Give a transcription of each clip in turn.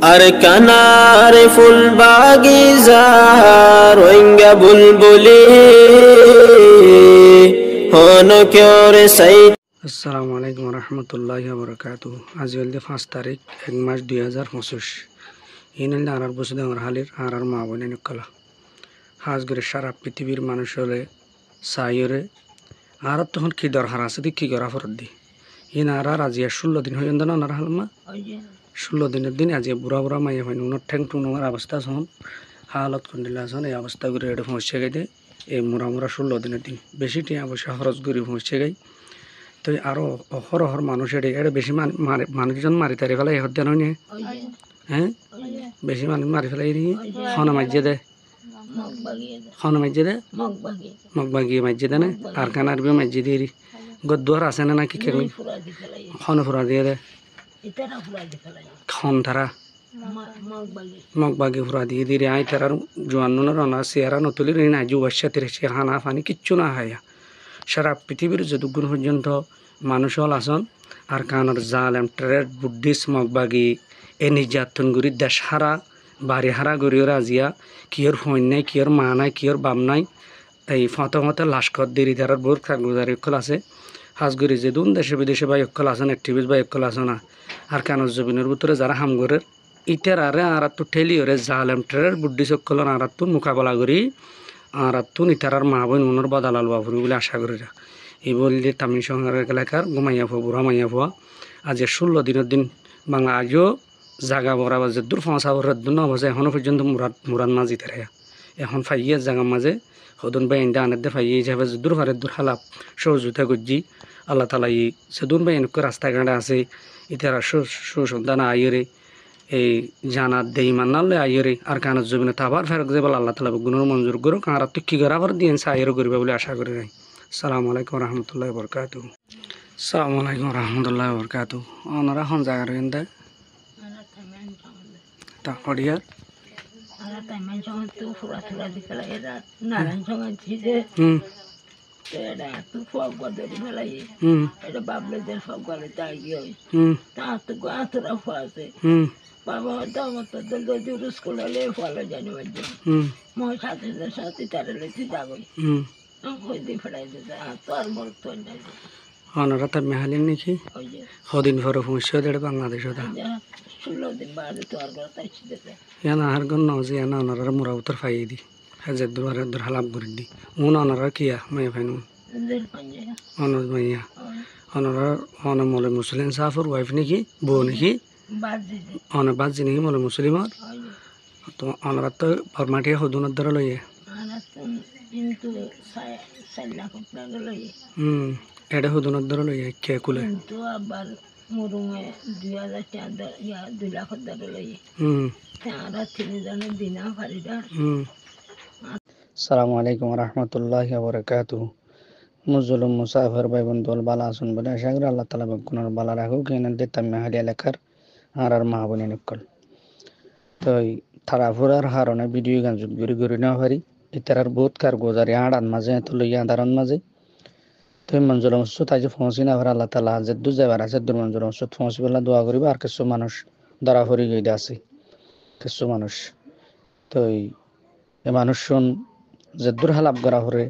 আর কানার ফুল বাগিজার রোহিঙ্গা বুলবুলি হন কেওরে সাই। আসসালামু আলাইকুম রহমতুল্লাহি বরকাতুহু। আজ হল 5 তারিখ 1 মাস 2025। ইনাল আরার বসে দেওয়ার হালির আরার মা বোনে নকলা হাজ করে সারা পৃথিবীর মানুষ হলে সাইরে আর তখন কি দরকার আছে দি কি করা ফরত দি ইন আর আজিয়া 16 দিন হয়ে না আর হালমা 16 দিনের দিন আজি বুড়া বুড়া মাইয়া হয় উনার ঠ্যাং টুনার অবস্থা সহন হালত কন্ডিলা সন এই অবস্থা করে এটা পৌঁছে গেছে এই মুরা মুরা 16 দিনের দিন বেশি টিয়া অবশ্য খরচ করে পৌঁছে গেছে। তো আরও অহরহর মানুষ এটা বেশি মানুষজন মারি তারি ফেলাই এহর দেন নিয়ে হ্যাঁ বেশি মানুষ মারি ফেলাই নিয়ে খনা মাইজে দে খনা মাইজে দে মগ বাগিয়ে মাইজে দে না আর কানার বি মাইজে দিয়ে গদ্দুয়ার আছে না নাকি কেমন খন ফুরা দিয়ে দে খন তারা মগ বাগি ফুরা দিয়ে দিয়ে আই তারার জোয়ান রনা চেয়ারা নতুলি ঋণ আজু বসা তিরে সে হানা ফানি কিচ্ছু না হায়া সারা পৃথিবীর যতগুণ পর্যন্ত মানুষ হল আসন আর কানার জালেম ট্রেড বুদ্ধিস্ট মগবাগি এ নির্যাতন করি দেশ হারা বাড়ি হারা গড়িও রাজিয়া কিয়র ফোন নাই কিয়র মা নাই কিয়র বাপ নাই এই ফতে লাস্কর দেরি তার বহুত কাগজারি অক্ষল আছে হাজগুড়ি যে দুন দেশে বিদেশে বা অক্ষল আসন অ্যাক্টিভিস্ট বা অক্ষল আসন আর কানার জবিনের ভিতরে যারা হামগরের ইটার আরে আর তো ঠেলিওরে জালেম ট্রেড বুদ্ধিস্ট অক্ষল আর তো মোকাবেলা করি আর তুন ইতারার মা বোন মনের বদালাল বাবুরি বলে আশা করি এই বললে তামিল শহর এলাকার ঘুমাইয়া ফুয়া বুড়া মাইয়া ফুয়া আজ 16 দিনের দিন বাংলা আজও জাগা বরা বাজে দূর ফাঁসাবরের দূর নবাজে এখনও পর্যন্ত মুরাদ না জিতে রে এখন ফাইয়ে জাগার মাঝে হদন বাই ইন্দা আনার দে ফাইয়ে যাবে দূর ফারের দূর হালাপ সহযোগিতা করছি আল্লাহ তালা ই সেদুন বাই এনেক রাস্তাঘাটে আছে ইতারা সুসন্তান আইরে এই জানাত দে ইমান নালে আইরে আর কানত জমিনে তাবার ফেরক যে বলে আল্লাহ তালা গুণর মঞ্জুর করুক আর তো কি করা আবার দিয়ে আইরে করবে বলে আশা করি নাই। সালামু আলাইকুম রহমতুল্লাহ বরকাতুহু। সালামু আলাইকুম রহমতুল্লাহ বরকাতুহু। ওনারা হন জায়গা রয়েন দেয় তা করিয়ার বাবা দামত জুরুস করলে ফলে জানি মই সাথে সাথে তারে লেছি যাবই হইতে ফেলাই দিতে তোর বড় তোর নাই ওনারা তার মেহালিন নাকি সদিন পরে পৌঁছে দেড় বাংলাদেশ 16 দিন বাদে তোর ঘর তাইছি দিতে ইয়ানা আর গন নজি ইয়ানা ওনারা মুরা উত্তর ফাইয়ে দি হাজার দূর হালাপ করে দি উন ওনারা কিয়া মাইয়া ফাইন অনজ মাইয়া ওনারা অনে মলে মুসলিম সাফর ওয়াইফ নাকি বউ নাকি অনে বাজি নাকি মলে মুসলিমর তো ওনারা তো ফরমাটিয়া হদুনের দ্বারা লইয়ে কিন্তু 4 লাখ টাকা লইয়ে এটা হদুনের দ্বারা লইয়ে কে কুলে কিন্তু আবার মুরুমে 2000 টাকা 2 লাখ টাকা লইয়ে তারা 3 জনের দিনা ফারিদা। আসসালামু আলাইকুম রহমতুল্লাহি বরকাতুহু। মুজলুম মুসাফির ভাই বন্ধু বালা আসুন বলে আশা করি আল্লাহ তালা বেগুনের বালা রাখুক এনে দিতাম মেহালি এলাকার আর মা বোনে নিকল তো থারাফুরার হারণে ভিডিও গান যুগ ঘুরি না পারি ইতারার বহুত কার গোজারি আড়ান মাঝে তো লইয়া আধারণ মাঝে তো মঞ্জুর মসুদ আজ পৌঁছি না আল্লাহ তালা যে দু যাবার আছে দূর মঞ্জুর মসুদ পৌঁছি বেলা দোয়া করিব আর কিছু মানুষ ধরা ফরি গইতে আছে কিছু মানুষ তো এই মানুষ শুন যে দূর হালাপ করা হরে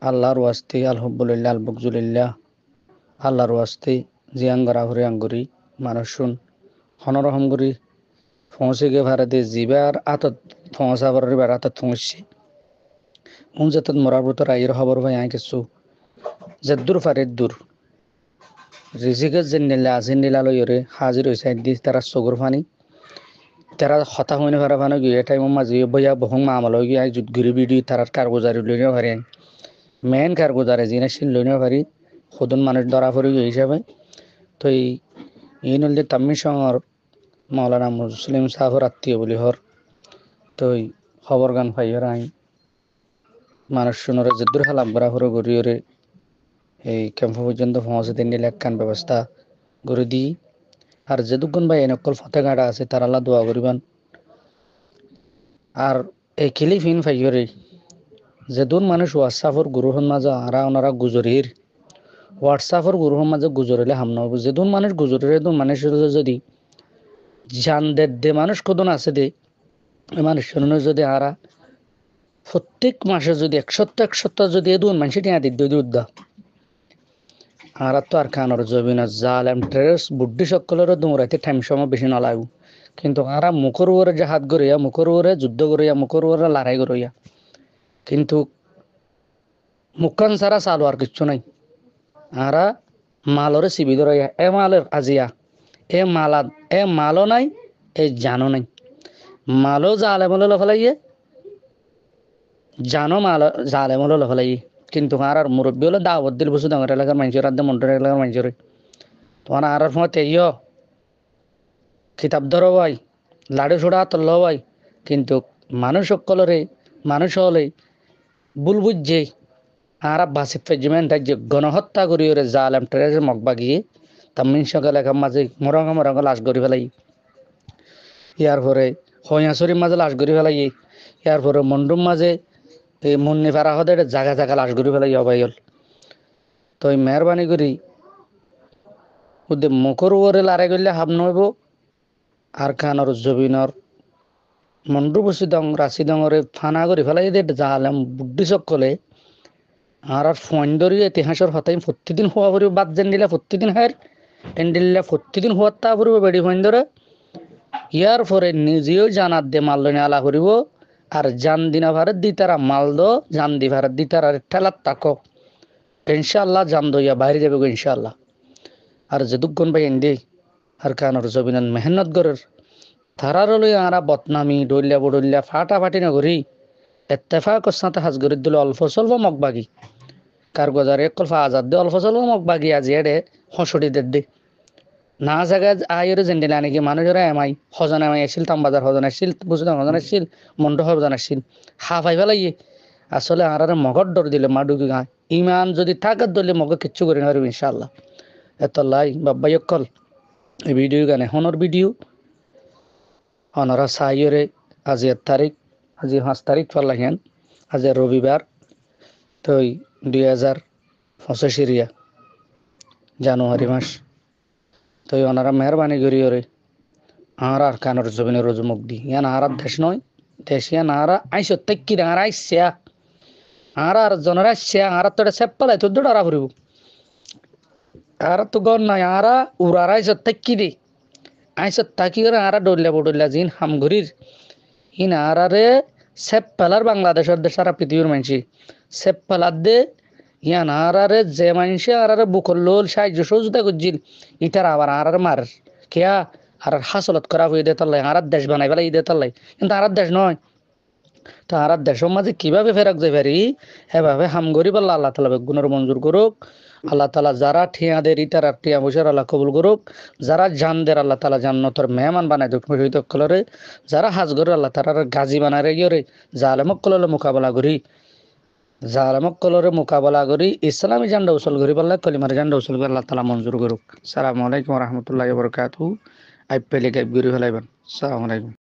আল্লাহর ওয়াস্তে আলহামদুলিল্লাহ আল বকজুলিল্লাহ আল্লাহর ওয়াস্তে জিয়াং করা হরে আঙ্গুরি মানুষ শুন হনরহম করি পৌঁছে গে ভারতে জিবার আতত পৌঁছাবার বার আতত পৌঁছছে উন যাত মরার ভিতর আইয়ের খবর ভাই আই কিছু যে দূর ফারের দূর রিজিকে যে নীলা আছে নীলা লইরে হাজির হয়েছে দি তারা চকুর ফানি তারা হতা হইনে ভাড়া ফানো গিয়ে টাইম মাঝে বইয়া বহু মামলা গিয়ে যুদ্ধ ঘুরি ভিডিও তারার কারগুজারি লইনে ভারে মেন কারগুজারে জিনিস লইনে ভারি সদন মানুষ ধরা পড়ি হিসাবে তো এই নলে তাম্মি শহর মাওলানা মুসলিম সাহর আত্মীয় বলি হর তো খবর গান পাইয়ার আই মানুষ শুনরে যে দূর হালাপ বরা হরে গড়িয়রে এই ক্যাম্প পর্যন্ত পৌঁছে দিন নিলে একখান ব্যবস্থা করে দিই আর যে দুগুণ ভাই এনেকল ফতেগাড়া আছে তার আল্লাহ দোয়া করিবান আর এই কিলিফিন ফাইয়রে যে দুন মানুষ হোয়াটসঅ্যাপর গুরুহন মাঝে আরা ওনারা গুজরির হোয়াটসঅ্যাপর গুরুহন মাঝে গুজরিলে হামনা হবো যে দুন মানুষ গুজরিরে দুন মানুষের যদি জানদের দে মানুষ কদন আছে দে মানুষের যদি আরা প্রত্যেক মাসে যদি এক সপ্তাহ যদি এদুন মানুষ টিয়া দিত উদ্দা আর তো আর খানোর জবিনা জালেম ট্রেস বুদ্ধি সকলেরও দৌড়াইতে টাইম সময় বেশি নালাগু কিন্তু আরা মুখর ওরে জাহাদ করিয়া মুখর ওরে যুদ্ধ করিয়া মুখর ওরে লড়াই করিয়া কিন্তু মুখান ছাড়া চালু আর কিচ্ছু নাই আরা মালরে চিবি ধরাইয়া এ মালের আজিয়া এ মালও নাই এ জানো নাই মালও জালেমলে লফলাইয়ে জানো মাল জালেমলে লফলাইয়ে কিন্তু আর মুরব্বী হলে দাওয়াত দিল বসে ডাঙর এলাকার মানুষের আদে মন্ডল এলাকার মানুষের তোমার আর সময় তেইও কিতাব ধরো ভাই লাড়ু ছোড়া তল্ল ভাই কিন্তু মানুষ সকলরে মানুষ হলে ভুল বুঝছে আর বাসিক ফেজমেন্ট যে গণহত্যা করি ওরে জালেম ট্রেসে মগবা গিয়ে তামিন সকাল একার মাঝে মরঙ্গ লাশ করি ফেলাই ইয়ার পরে হইয়াছড়ির মাঝে লাশ করি ফেলাই ইয়ার পরে মন্ডুম মাঝে এই মুন্নি পাড়া হতে জায়গা জায়গা লাশ করি ফেলাই অবাই হল তো মেহরবানি করি ওদের মুখর ওরে লড়াই করলে হাব নইব আর খানোর জবিনর মন্ডু বসি দং রাশি দঙরে ফানা করি ফেলাই জালেম বুদ্ধি সকলে আর ফোন ধরিয়ে ইতিহাসের হতাই প্রতিদিন হওয়া পড়ব বাদ যেন দিলে প্রতিদিন হার টেন দিলে প্রতিদিন হওয়ার তা পড়ব বেড়ি ফোন ধরে ইয়ার পরে নিজেও জানাত দে মাল লইনে আলা করিব আর জান দিনা ভারত দি তারা মাল দো জান দি ভারত দি তারা ঠেলাত তাকো ইনশাআল্লাহ জান দইয়া বাইরে যাবে ইনশাআল্লাহ আর যে দুগুণ ভাই এন্ডে আর কানোর জবিনান মেহনত গরের তারার লই আরা বদনামি ডলিয়া বডলিয়া ফাটাফাটি না করি এত্তেফাক সাথে হাজ গরি দিল অল্প স্বল্প মগবাগি কার গজারে কলফা আজাদ দে অল্প স্বল্প মগবাগি আজি এডে হসড়ি দে না জায়গা আয়ের জেন্ডিলা নাকি মানুষের এমাই হজন এমাই আসছিল তামবাজার হজন আসছিল বুঝলাম হজন আসছিল মন্ড হজন আসছিল হা পাই ফেলাইয়ে আসলে আর মগর ডর দিলে মা ডুবি গায় ইমান যদি থাকার দলে মগে কিচ্ছু করি না পারবো ইনশাআল্লাহ এত লাই বাব্বাই অকল এই ভিডিও গানে হনর ভিডিও হনরা সাইরে আজি 1 তারিখ আজি 5 তারিখ ফেলাইন আজি রবিবার তো 2025 রিয়া জানুয়ারি মাস তো ওনারা মেহরবানি করি ওরে আর কানোর জমিনের রোজ মুখ দি ইয়ান আর দেশ নয় দেশিয়া নারা আইস তেকি আর আইসা আর জনের আইসা আর তোটা সেপ্পালাই তো দৌড়া ফুরিব আর তো গন নাই আর উড়ার আইস তেকি দি আইস তাকি করে আর ডলিয়া জিন হামঘুরির ইন আর রে সেপ্পালার বাংলাদেশের দেশ সারা পৃথিবীর মানসি সেপ্পালার দে ইয়ান আরারে যে মানুষে আরারে বুকল লোল সাহায্য সহযোগিতা করছিল ইটার আবার আরারে মার কেয়া আর হাসলত করা হয়ে দে তাল্লাই আর দেশ বানাই ফেলাই দে তাল্লাই কিন্তু আর দেশ নয় তো আর দেশের মাঝে কিভাবে ফেরক যাই পারি এভাবে হাম গরিব আল্লাহ তালা বেগুনের মঞ্জুর করুক আল্লাহ তালা যারা ঠিয়াদের ইটার আর ঠিয়া বসে আল্লাহ কবুল করুক যারা জানদের আল্লাহ তালা জান্নতর মেহমান বানায় দুঃখ কলরে যারা হাজ করে আল্লাহ তারা গাজী বানায় রে জালেমক কললে মোকাবেলা করি জালামক কলরে মোকাবেলা করি ইসলামী জান্ডা উসল করি বললে কলিমার জান্ডা উসল করে আল্লাহ তালা মঞ্জুর করুক। আসসালামু আলাইকুম রহমতুল্লাহ বরকাতু। আইপিএলে গাইব গরি ফেলাইবেন। আসসালামু আলাইকুম।